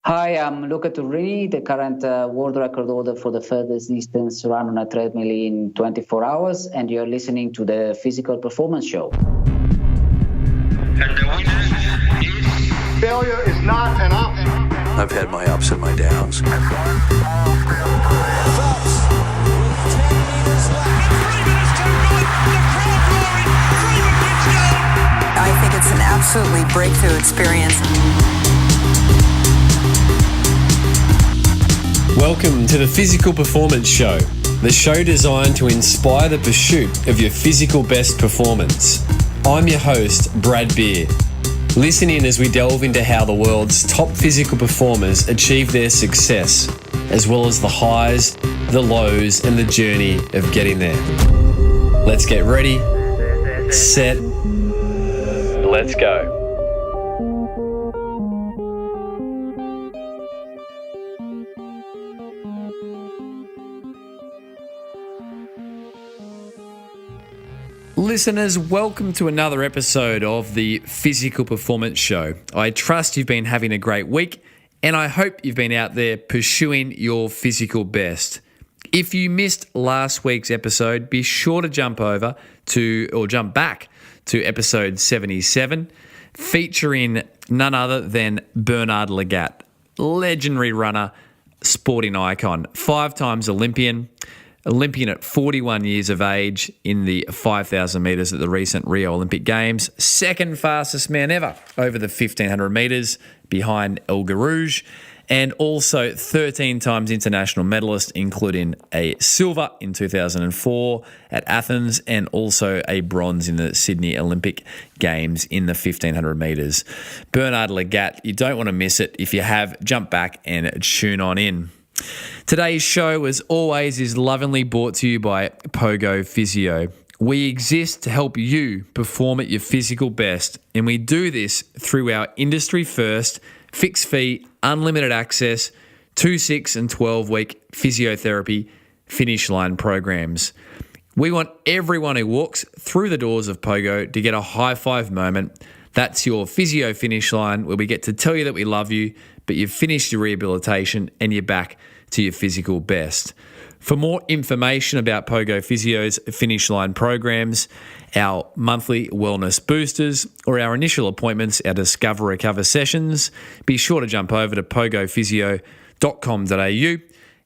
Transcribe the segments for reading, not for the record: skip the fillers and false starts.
Hi, I'm Luca Turrini, the current world record holder for the furthest distance run on a treadmill in 24 hours, and you're listening to the Physical Performance Show. And the winner is... Failure is not an option. I've had my ups and my downs. I think it's an absolutely breakthrough experience. Welcome to the Physical Performance Show, the show designed to inspire the pursuit of your physical best performance. I'm your host, Brad Beer. Listen in as we delve into how the world's top physical performers achieve their success, as well as the highs, the lows, and the journey of getting there. Let's get ready, set, let's go. Listeners, welcome to another episode of the Physical Performance Show. I trust you've been having a great week, and I hope you've been out there pursuing your physical best. If you missed last week's episode, be sure to jump back to episode 77, featuring none other than Bernard Lagat, legendary runner, sporting icon, 5 times Olympian at 41 years of age in the 5,000 metres at the recent Rio Olympic Games, second fastest man ever over the 1,500 metres behind El Garouge, and also 13 times international medalist, including a silver in 2004 at Athens and also a bronze in the Sydney Olympic Games in the 1,500 metres. Bernard Lagat, you don't want to miss it. If you have, jump back and tune on in. Today's show, as always, is lovingly brought to you by Pogo Physio. We exist to help you perform at your physical best, and we do this through our industry-first, fixed-fee, unlimited access, 2, 6 and 12-week physiotherapy finish line programs. We want everyone who walks through the doors of Pogo to get a high-five moment. That's your physio finish line where we get to tell you that we love you, but you've finished your rehabilitation and you're back to your physical best. For more information about Pogo Physio's finish line programs, our monthly wellness boosters, or our initial appointments, our Discover Recover sessions, be sure to jump over to pogophysio.com.au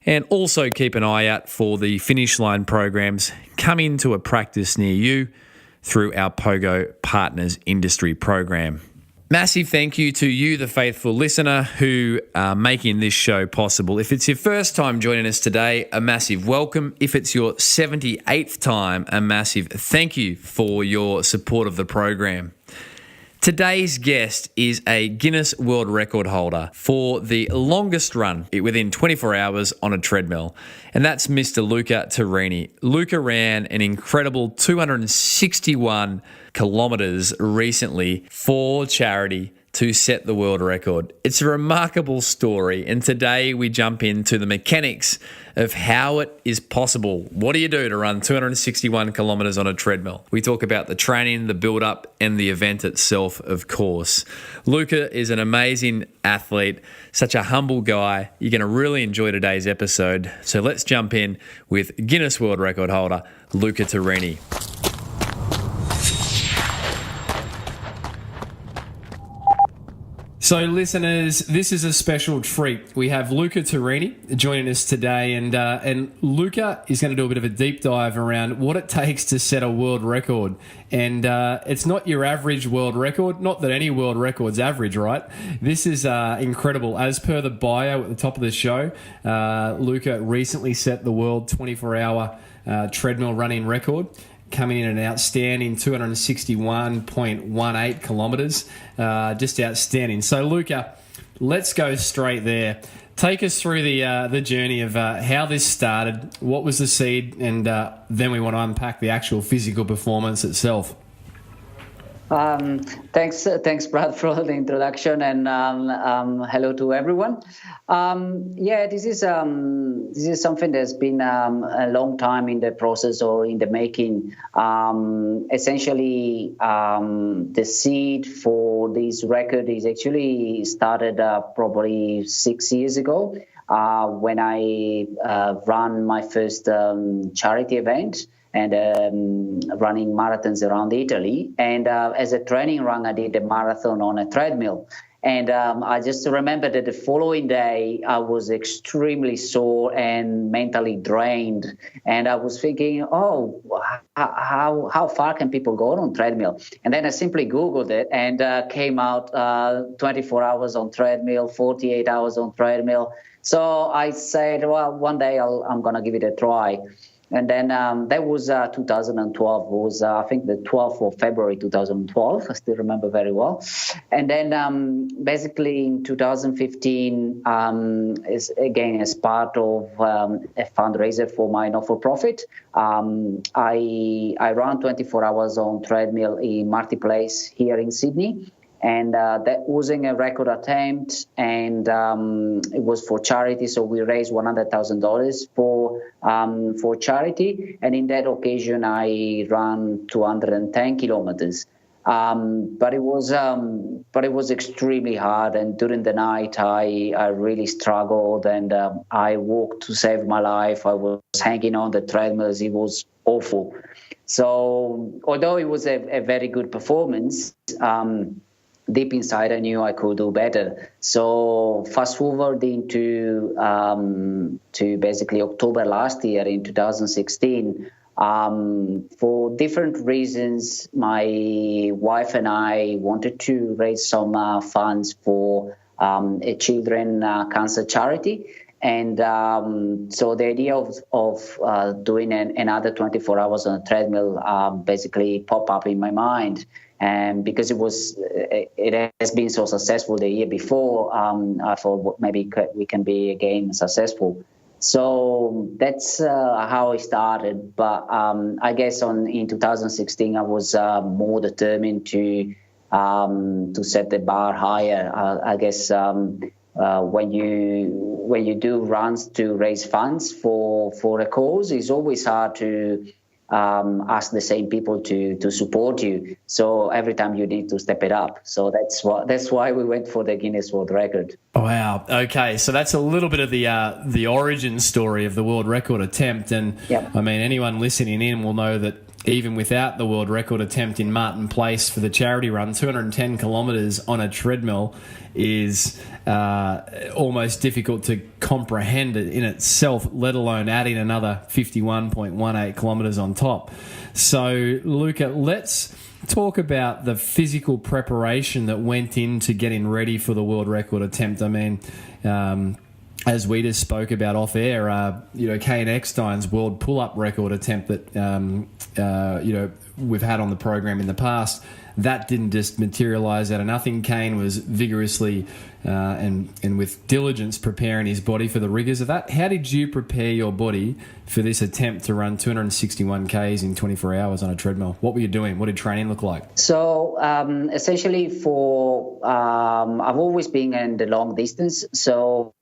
and also keep an eye out for the finish line programs coming to a practice near you through our Pogo Partners Industry Program. Massive thank you to you, the faithful listener, who are making this show possible. If it's your first time joining us today, a massive welcome. If it's your 78th time, a massive thank you for your support of the program. Today's guest is a Guinness World Record holder for the longest run within 24 hours on a treadmill, and that's Mr. Luca Turrini. Luca ran an incredible 261 kilometres recently for charity to set the world record. It's a remarkable story, and today we jump into the mechanics of how it is possible. What do you do to run 261 kilometres on a treadmill? We talk about the training, the build-up, and the event itself, of course. Luca is an amazing athlete, such a humble guy. You're going to really enjoy today's episode. So let's jump in with Guinness World Record holder, Luca Turrini. So listeners, this is a special treat. We have Luca Turrini joining us today, and Luca is going to do a bit of a deep dive around what it takes to set a world record. And it's not your average world record, not that any world record's average, right? This is incredible. As per the bio at the top of the show, Luca recently set the world 24-hour treadmill running record, coming in at an outstanding 261.18 kilometres. Just outstanding. So, Luca, let's go straight there. Take us through the journey of how this started, what was the seed, and then we want to unpack the actual physical performance itself. Thanks, Brad, for the introduction, and hello to everyone. This is something that's been a long time in the process or in the making. Essentially, the seed for this record is actually started probably 6 years ago when I ran my first charity event and running marathons around Italy. And as a training run, I did a marathon on a treadmill. And I just remember that the following day, I was extremely sore and mentally drained. And I was thinking, how far can people go on treadmill? And then I simply Googled it and came out 24 hours on treadmill, 48 hours on treadmill. So I said, well, one day I'm going to give it a try. And then that was 2012. It was, I think, the 12th of February 2012. I still remember very well. And then basically in 2015, as part of a fundraiser for my not-for-profit, I ran 24 hours on treadmill in Marketplace here in Sydney. And that wasn't a record attempt, and it was for charity. So we raised $100,000 for charity. And in that occasion, I ran 210 kilometers. But it was extremely hard. And during the night, I really struggled, and I walked to save my life. I was hanging on the treadmills. It was awful. So although it was a very good performance, deep inside, I knew I could do better. So fast forward into to basically October last year in 2016. For different reasons, my wife and I wanted to raise some funds for a children cancer charity. And so the idea of doing another 24 hours on a treadmill basically popped up in my mind. And because it has been so successful the year before, I thought maybe we can be again successful. So that's how it started. But I guess in 2016, I was more determined to set the bar higher. I guess when you do runs to raise funds for a cause, it's always hard to ask the same people to support you. So every time you need to step it up. So that's why we went for the Guinness World Record. Wow. Okay, so that's a little bit of the origin story of the world record attempt. And yep. I mean, anyone listening in will know that even without the world record attempt in Martin Place for the charity run, 210 kilometres on a treadmill is almost difficult to comprehend in itself, let alone adding another 51.18 kilometres on top. So, Luca, let's talk about the physical preparation that went into getting ready for the world record attempt. I mean, as we just spoke about off air, Kane Eckstein's world pull-up record attempt that we've had on the program in the past, that didn't just materialise out of nothing. Kane was vigorously and with diligence preparing his body for the rigours of that. How did you prepare your body for this attempt to run 261 Ks in 24 hours on a treadmill? What were you doing? What did training look like? So essentially I've always been in the long distance. So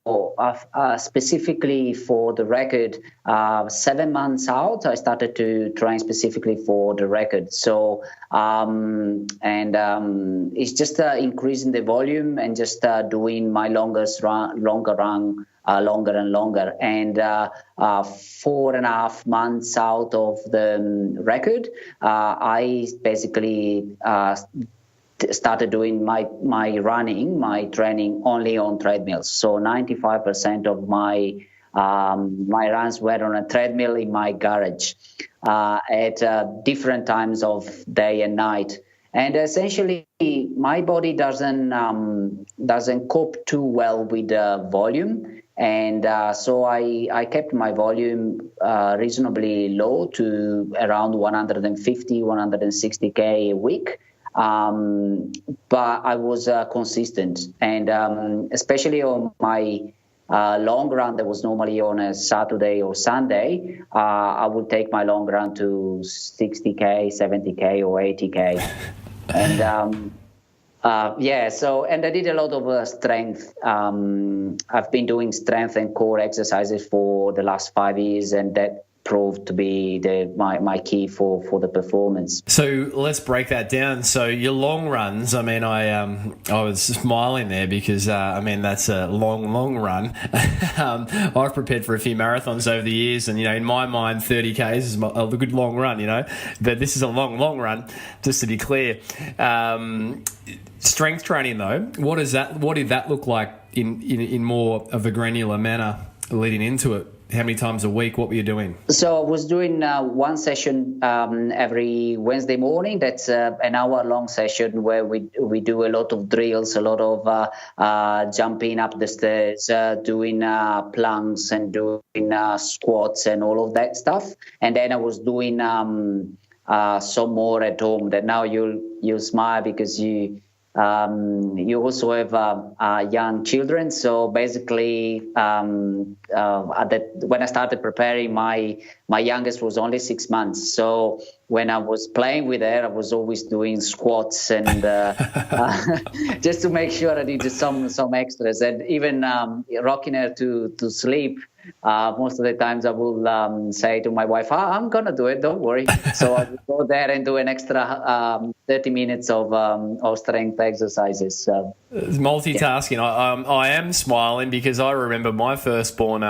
specifically for the record, 7 months out, I started to train specifically for the record. So it's just increasing the volume and just doing my longer run, longer and longer. And 4.5 months out of the record, I basically started doing my running, my training only on treadmills. So 95% of my runs were on a treadmill in my garage at different times of day and night. And essentially, my body doesn't cope too well with the volume. And so I kept my volume reasonably low to around 150, 160K a week. But I was consistent. And especially on my long run that was normally on a Saturday or Sunday, I would take my long run to 60K, 70K or 80K. And and I did a lot of strength. I've been doing strength and core exercises for the last 5 years, and that proved to be my key for the performance. So let's break that down. So your long runs, I mean, I was smiling there because that's a long run. I've prepared for a few marathons over the years, and in my mind 30 k's is a good long run, but this is a long run, just to be clear. Strength training though, what did that look like in more of a granular manner leading into it? How many times a week? What were you doing? So I was doing one session every Wednesday morning. That's an hour-long session where we do a lot of drills, a lot of jumping up the stairs, doing planks and doing squats and all of that stuff. And then I was doing some more at home. That now you'll smile because you also have young children. So basically, when I started preparing, my youngest was only 6 months. So when I was playing with her, I was always doing squats and just to make sure I did some extras, and even rocking her to sleep. Most of the times I will say to my wife, I'm going to do it, don't worry. So I will go there and do an extra 30 minutes of strength exercises. Multitasking. Yeah. I am smiling because I remember my firstborn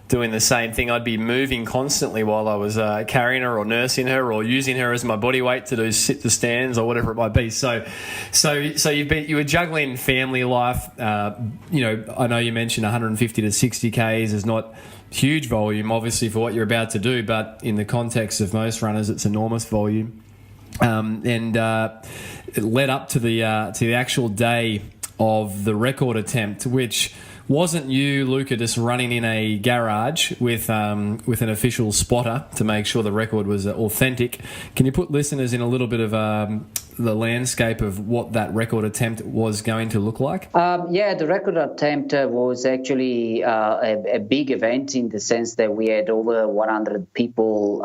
doing the same thing. I'd be moving constantly while I was carrying her or nursing her or using her as my body weight to do sit to stands or whatever it might be. So you were juggling family life. I know you mentioned 150 to 60 Ks is not huge volume, obviously, for what you're about to do, but in the context of most runners, it's enormous volume. It led up to the actual day of the record attempt, which wasn't you, Luca, just running in a garage with an official spotter to make sure the record was authentic. Can you put listeners in a little bit of the landscape of what that record attempt was going to look like? The record attempt was actually a big event in the sense that we had over 100 people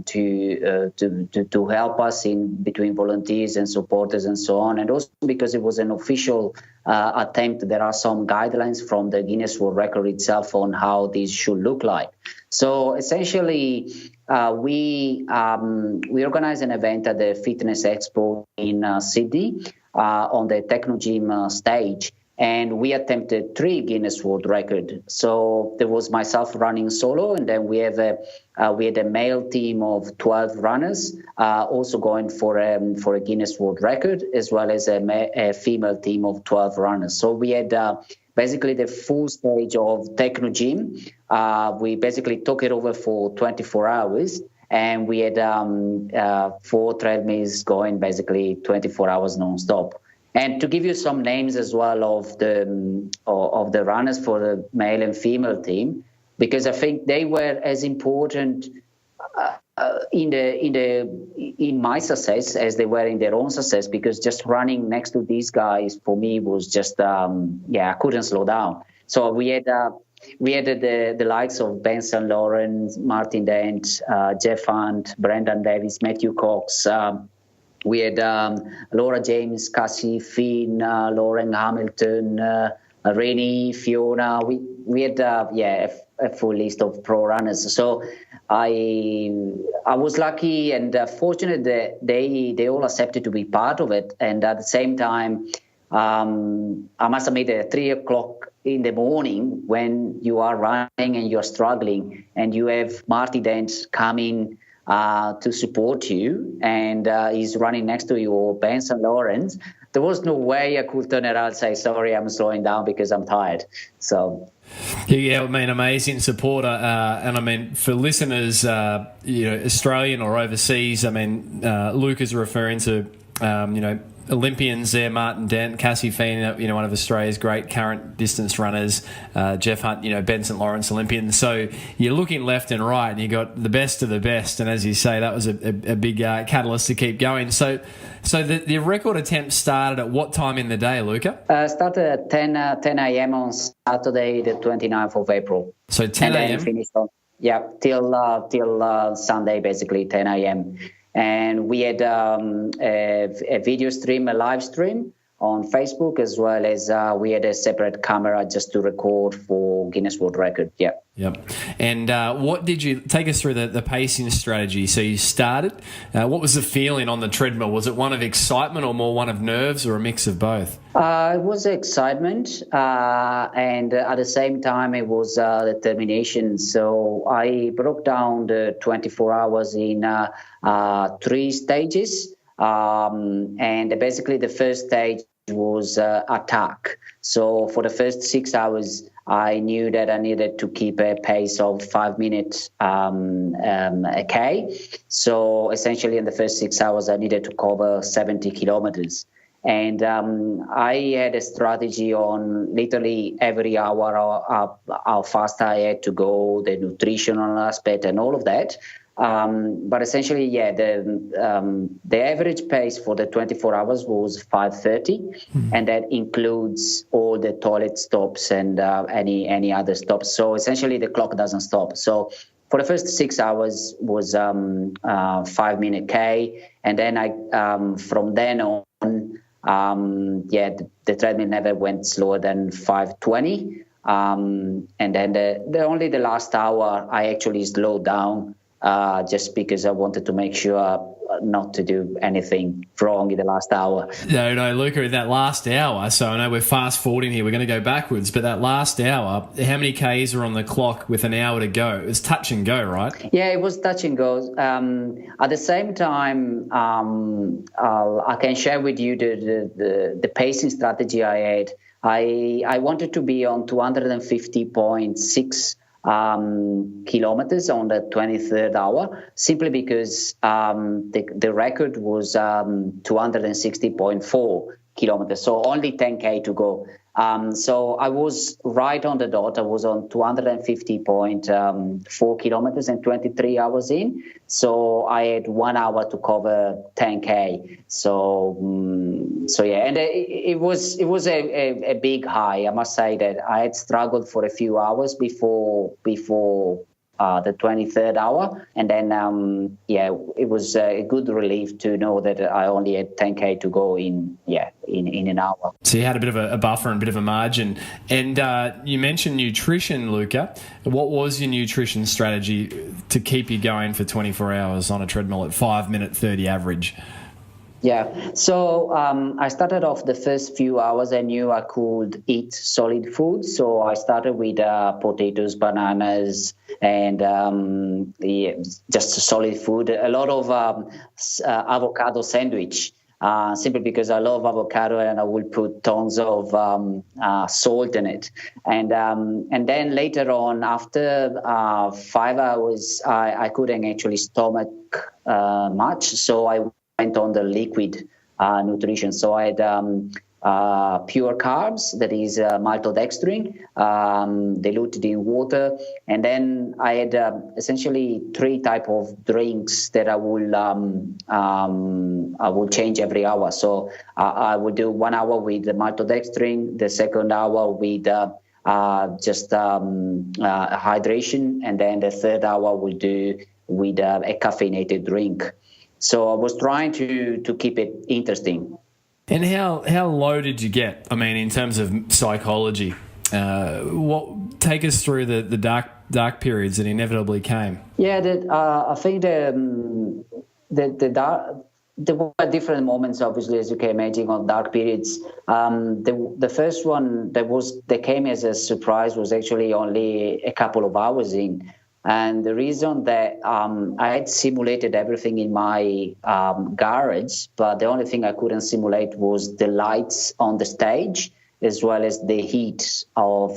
to help us in between volunteers and supporters and so on, and also because it was an official attempt. There are some guidelines from the Guinness World Record itself on how these should look like. So essentially, we organized an event at the Fitness Expo in Sydney on the Techno Gym stage, and we attempted 3 Guinness World Record. So there was myself running solo, and then we had a male team of 12 runners also going for a Guinness World Record, as well as a female team of 12 runners. So we had basically the full stage of Techno Gym. We basically took it over for 24 hours, and we had 4 treadmills going basically 24 hours non-stop. And to give you some names as well of the runners for the male and female team, because I think they were as important in my success as they were in their own success, because just running next to these guys for me was just I couldn't slow down. So we had the likes of Ben St. Laurent, Martin Dent, Jeff Hunt, Brendan Davis, Matthew Cox. We had Laura James, Cassie Finn, Lauren Hamilton, Rennie, Fiona. We had a full list of pro runners. So I was lucky and fortunate that they all accepted to be part of it. And at the same time, I must admit at 3 o'clock in the morning, when you are running and you're struggling, and you have Marty Dent coming to support you, and he's running next to you, or Ben St. Laurent, there was no way I could turn around and say, sorry, I'm slowing down because I'm tired. So yeah, I mean, amazing supporter. And I mean, for listeners, Australian or overseas, I mean, Luke is referring to, Olympians there, Martin Dent, Cassie Finn, one of Australia's great current distance runners, Jeff Hunt, Ben St. Laurent's Olympian. So you're looking left and right, and you got the best of the best. And as you say, that was a big catalyst to keep going. So the record attempt started at what time in the day, Luca? Started at 10 a.m. on Saturday, the 29th of April. So 10 a.m. And then finished on, till Sunday, basically 10 a.m. And we had a video stream, a live stream on Facebook, as well as we had a separate camera just to record for Guinness World Record. Yeah. Yep. And what did you take us through the pacing strategy? So you started. What was the feeling on the treadmill? Was it one of excitement or more one of nerves, or a mix of both? It was excitement, and at the same time, it was determination. So I broke down the 24 hours in 3 stages. And basically the first stage was attack. So for the first 6 hours, I knew that I needed to keep a pace of 5 minutes a K. So essentially in the first 6 hours, I needed to cover 70 kilometers. And I had a strategy on literally every hour how fast I had to go, the nutritional aspect and all of that. But essentially, the average pace for the 24 hours was 5:30, and that includes all the toilet stops and any other stops. So essentially, the clock doesn't stop. So for the first 6 hours was 5 minute K, and then from then on, the treadmill never went slower than 5:20, and then the last hour I actually slowed down. Just because I wanted to make sure not to do anything wrong in the last hour. No, Luca, in that last hour, so I know we're fast forwarding here, we're going to go backwards, but that last hour, how many Ks are on the clock with an hour to go? It was touch and go, right? Yeah, it was touch and go. At the same time, I can share with you the pacing strategy I had. I wanted to be on 250.6 kilometers on the 23rd hour, simply because the record was 260.4 kilometers, so only 10K to go. So I was right on the dot. I was on 250.4 kilometers and 23 hours in. So I had 1 hour to cover 10K. So yeah, and it was a big high. I must say that I had struggled for a few hours before the 23rd hour, and then it was a good relief to know that I only had 10K to go in an hour. So you had a bit of a buffer and a bit of a margin. And you mentioned nutrition, Luca. What was your nutrition strategy to keep you going for 24 hours on a treadmill at 5 minute 30 average? Yeah, so I started off the first few hours. I knew I could eat solid food, so I started with potatoes, bananas, and just solid food. A lot of avocado sandwich, simply because I love avocado and I will put tons of salt in it. And then later on, after 5 hours, I couldn't actually stomach much, so I went on the liquid nutrition. So I had pure carbs, that is maltodextrin, diluted in water, and then I had essentially 3 types of drinks that I will change every hour. So I would do 1 hour with the maltodextrin, the second hour with just hydration, and then the third hour we'll do with a caffeinated drink. So I was trying to keep it interesting. And how low did you get? I mean, in terms of psychology, take us through the dark periods that inevitably came. Yeah, I think there were different moments, obviously, as you can imagine, on dark periods. The first one that came as a surprise was actually only a couple of hours in. And the reason that I had simulated everything in my garage, but the only thing I couldn't simulate was the lights on the stage, as well as the heat of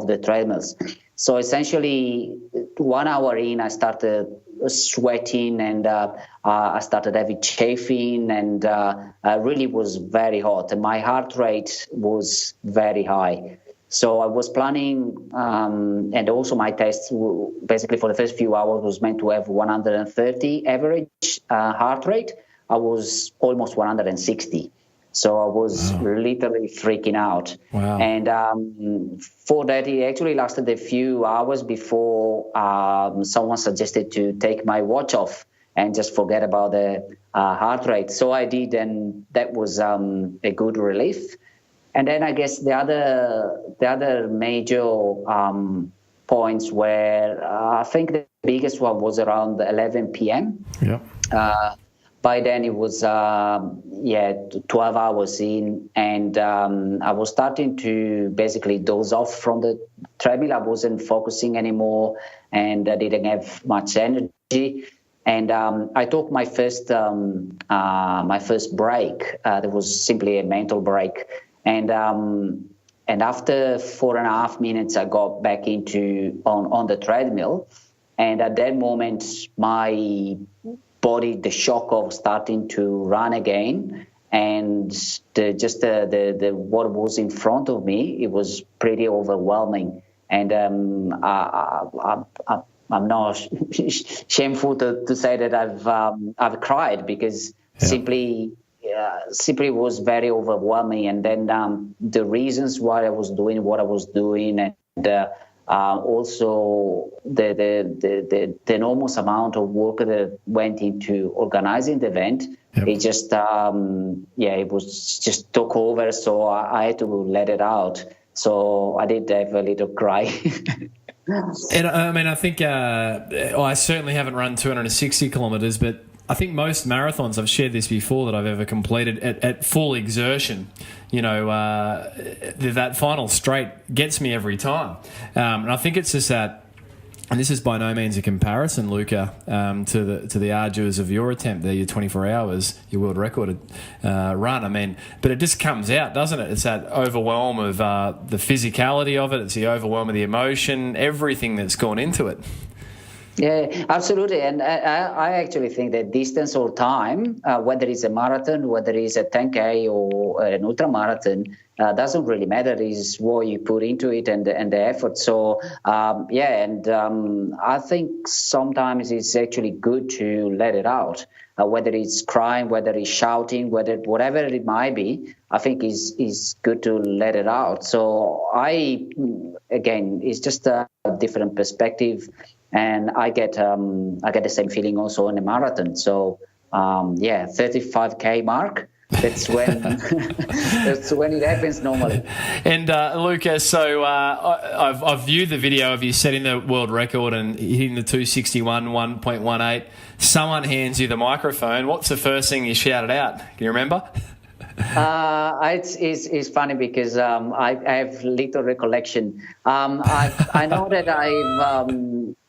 the treadmills. So essentially, 1 hour in, I started sweating, and I started having chafing, and really was very hot. And my heart rate was very high. So I was planning, and also my test, basically for the first few hours, was meant to have 130 average heart rate. I was almost 160. So I was literally freaking out. Wow. And for that, it actually lasted a few hours before someone suggested to take my watch off. and just forget about the heart rate. So I did, and that was a good relief. And then I guess the other major points where I think the biggest one was around 11 p.m. Yeah. By then it was 12 hours in, and I was starting to basically doze off from the treadmill. I wasn't focusing anymore, and I didn't have much energy. And I took my first break. There was simply a mental break, and after 4.5 minutes, I got back on the treadmill, and at that moment, my body, the shock of starting to run again, and the what was in front of me, it was pretty overwhelming. And I'm not shameful to say that I've cried, because simply was very overwhelming. And then the reasons why I was doing what I was doing, and also the enormous amount of work that went into organizing the event. Yep. It just it was just took over, so I had to let it out. So I did have a little cry. And I mean, I think I certainly haven't run 260 kilometres, but I think most marathons, I've shared this before, that I've ever completed at full exertion, that final straight gets me every time. And I think it's just that, and this is by no means a comparison, Luca, to the arduous of your attempt there, your 24 hours, your world record run. I mean, but it just comes out, doesn't it? It's that overwhelm of the physicality of it. It's the overwhelm of the emotion, everything that's gone into it. Yeah, absolutely. And I actually think that distance or time, whether it's a marathon, whether it's a 10K or an ultra marathon, doesn't really matter. It's what you put into it and the effort. So, I think sometimes it's actually good to let it out, whether it's crying, whether it's shouting, whatever it might be. I think is good to let it out. So it's just a different perspective. And I get the same feeling also in a marathon. So 35K mark. That's when it happens normally. And Luca, so I've viewed the video of you setting the world record and hitting the 261 1.18. Someone hands you the microphone. What's the first thing you shouted out? Can you remember? It's funny because I have little recollection. I know that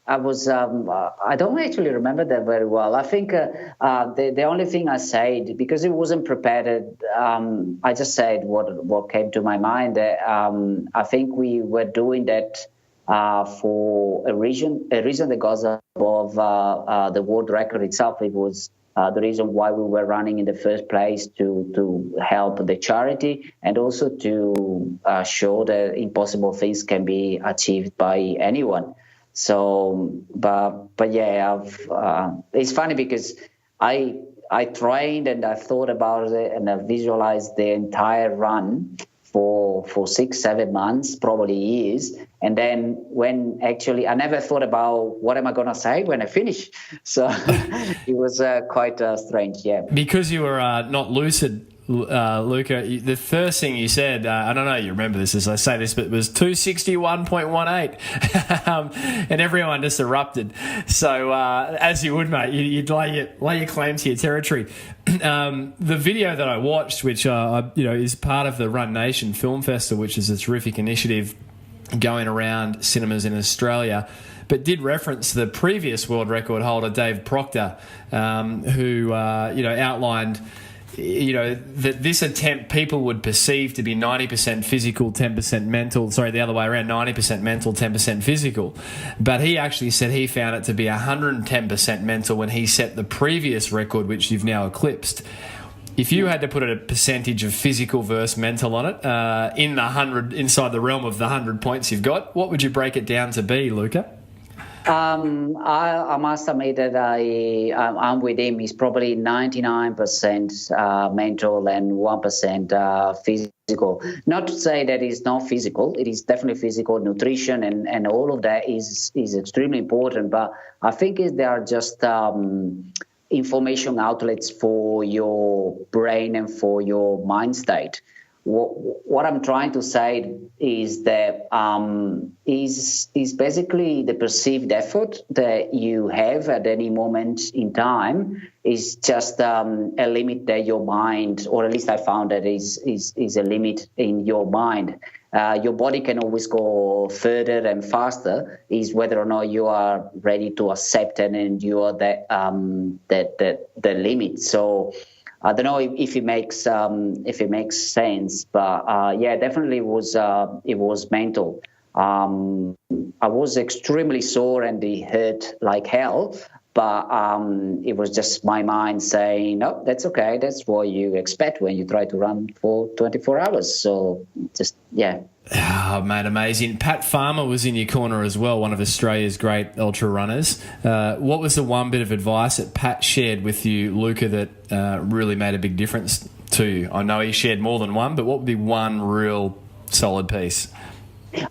I don't actually remember that very well. I think the only thing I said, because it wasn't prepared, I just said what came to my mind. I think we were doing that for a reason that goes above the world record itself. It was the reason why we were running in the first place, to help the charity, and also to show that impossible things can be achieved by anyone. So, but yeah, it's funny because I trained and I thought about it and I visualized the entire run for 6-7 months, probably years. And then when actually I never thought about what am I going to say when I finish. So it was quite strange, yeah. Because you were not lucid, Luca, the first thing you said, I don't know you remember this as I say this, but it was 261.18 and everyone just erupted. So as you would, mate, you'd lay your claim to your territory. The video that I watched, which is part of the Run Nation Film Festival, which is a terrific initiative going around cinemas in Australia, but did reference the previous world record holder, Dave Proctor, who outlined that this attempt people would perceive to be 90% physical, 10% mental. Sorry, the other way around, 90% mental, 10% physical. But he actually said he found it to be 110% mental when he set the previous record, which you've now eclipsed. If you had to put a percentage of physical versus mental on it, in the 100, inside the realm of the 100 points you've got, what would you break it down to be, Luca? I must admit that I'm with him. He's probably 99% mental and 1% physical. Not to say that it's not physical. It is definitely physical. Nutrition and all of that is extremely important. But I think they are just information outlets for your brain and for your mind state. What I'm trying to say is that is basically the perceived effort that you have at any moment in time is just a limit that your mind, or at least I found that is a limit in your mind. Your body can always go further and faster. Is whether or not you are ready to accept and endure that limit. So. I don't know if it makes sense, but definitely it was mental. I was extremely sore and it hurt like hell, but it was just my mind saying, "No, that's okay. That's what you expect when you try to run for 24 hours." So just Oh, mate, amazing. Pat Farmer was in your corner as well, one of Australia's great ultra runners. What was the one bit of advice that Pat shared with you, Luca, that really made a big difference to you? I know he shared more than one, but what would be one real solid piece?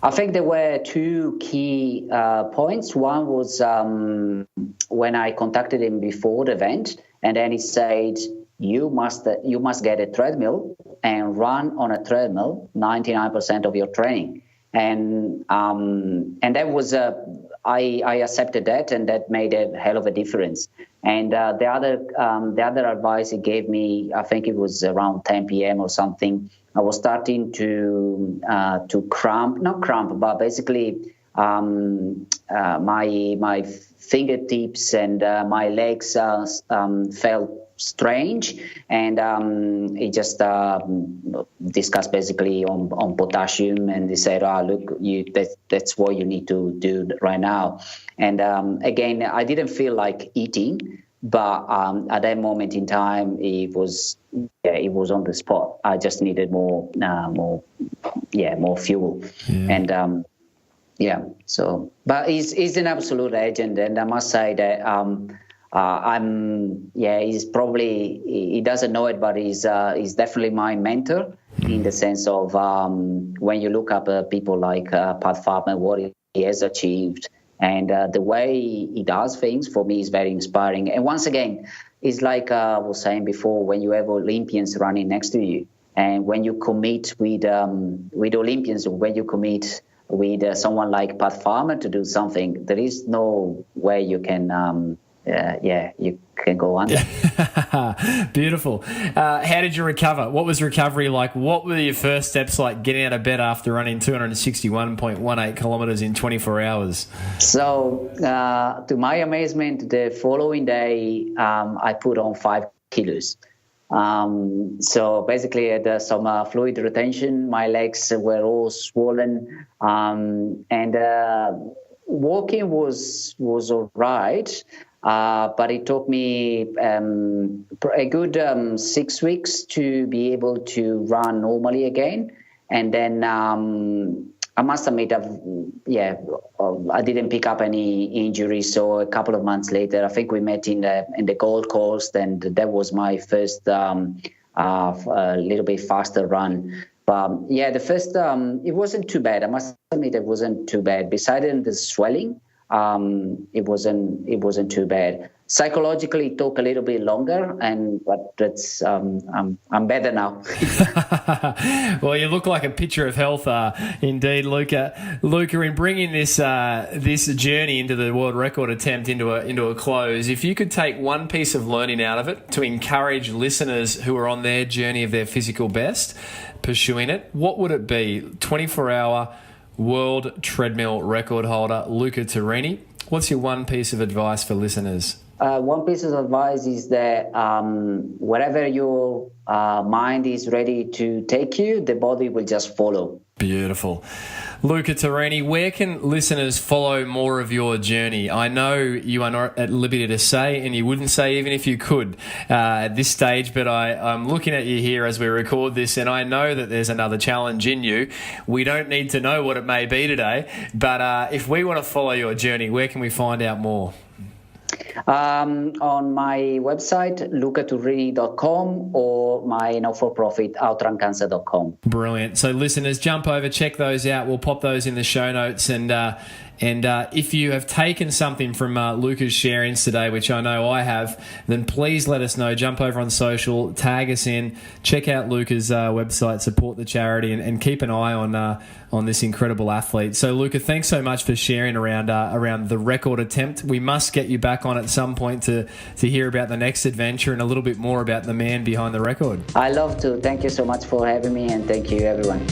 I think there were two key points. One was when I contacted him before the event, and then he said, you must get a treadmill and run on a treadmill 99% of your training. And that was I accepted that, and that made a hell of a difference. And the other advice he gave me, I think it was around 10 p.m. or something. I was starting to not cramp, but basically my fingertips and my legs felt strange, and he just discussed basically on potassium, and he said, look, that's what you need to do right now. And again, I didn't feel like eating, but at that moment in time, it was on the spot. I just needed more fuel. And so, but he's an absolute legend, and I must say that he's probably, he doesn't know it, but he's definitely my mentor in the sense of when you look up people like Pat Farmer, what he has achieved, and the way he does things, for me, is very inspiring. And once again, it's like I was saying before, when you have Olympians running next to you, and when you commit with Olympians, when you commit with someone like Pat Farmer to do something, there is no way you can you can go under. Beautiful. How did you recover? What was recovery like? What were your first steps like getting out of bed after running 261.18 kilometres in 24 hours? So, to my amazement, the following day, I put on 5 kilos. So basically, I had some fluid retention. My legs were all swollen, and walking was all right. But it took me a good 6 weeks to be able to run normally again. And then I must admit, I didn't pick up any injuries. So a couple of months later, I think we met in the Gold Coast, and that was my first little bit faster run. But the first it wasn't too bad. I must admit, it wasn't too bad. Besides the swelling, it wasn't too bad. Psychologically, it took a little bit longer, but that's I'm better now. Well, you look like a picture of health, indeed, Luca. Luca, in bringing this journey into the world record attempt into a close, if you could take one piece of learning out of it to encourage listeners who are on their journey of their physical best, pursuing it, what would it be? 24-hour world treadmill record holder Luca Turrini. What's your one piece of advice for listeners? One piece of advice is that wherever your mind is ready to take you, the body will just follow. Beautiful. Luca Turrini, where can listeners follow more of your journey? I know you are not at liberty to say, and you wouldn't say even if you could at this stage, but I'm looking at you here as we record this, and I know that there's another challenge in you. We don't need to know what it may be today, but if we want to follow your journey, where can we find out more? On my website, lucaturrini.com, or my not-for-profit, outrancancer.com. Brilliant. So listeners, jump over, check those out. We'll pop those in the show notes. And if you have taken something from Luca's sharings today, which I know I have, then please let us know. Jump over on social, tag us in, check out Luca's website, support the charity, and keep an eye on this incredible athlete. So Luca, thanks so much for sharing around the record attempt. We must get you back on at some point to hear about the next adventure and a little bit more about the man behind the record. I love to. Thank you so much for having me, and thank you, everyone.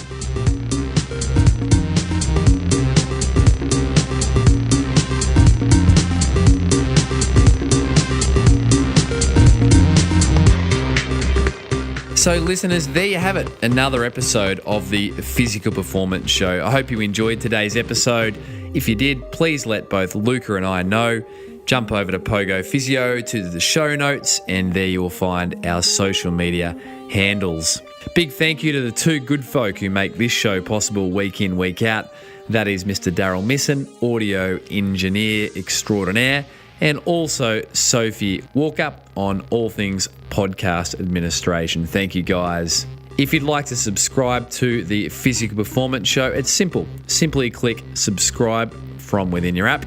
So listeners, there you have it. Another episode of the Physical Performance Show. I hope you enjoyed today's episode. If you did, please let both Luca and I know. Jump over to Pogo Physio to the show notes, and there you will find our social media handles. Big thank you to the two good folk who make this show possible week in, week out. That is Mr. Daryl Misson, audio engineer extraordinaire, and also Sophie Walkup on all things podcast administration. Thank you, guys. If you'd like to subscribe to the Physical Performance Show, it's simple. Simply click subscribe from within your app,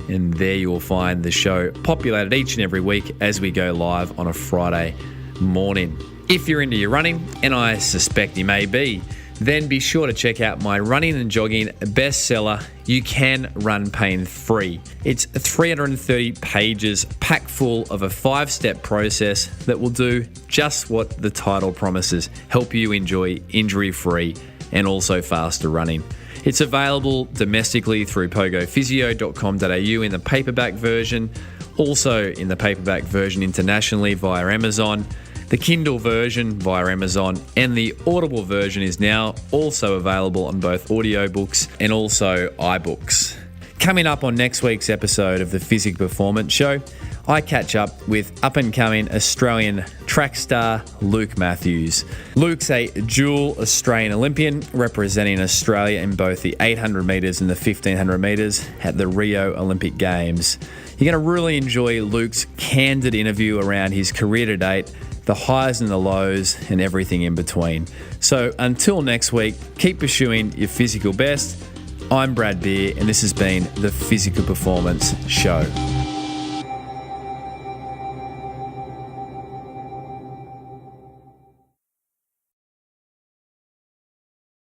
and there you will find the show populated each and every week as we go live on a Friday morning. If you're into your running, and I suspect you may be, then be sure to check out my running and jogging bestseller, You Can Run Pain Free. It's 330 pages packed full of a 5-step process that will do just what the title promises, help you enjoy injury-free and also faster running. It's available domestically through pogophysio.com.au in the paperback version, also in the paperback version internationally via Amazon, the Kindle version via Amazon, and the Audible version is now also available on both audiobooks and also iBooks. Coming up on next week's episode of the Physical Performance Show, I catch up with up-and-coming Australian track star Luke Matthews. Luke's a dual Australian Olympian representing Australia in both the 800 metres and the 1500 metres at the Rio Olympic Games. You're going to really enjoy Luke's candid interview around his career to date, the highs and the lows, and everything in between. So until next week, keep pursuing your physical best. I'm Brad Beer, and this has been the Physical Performance Show.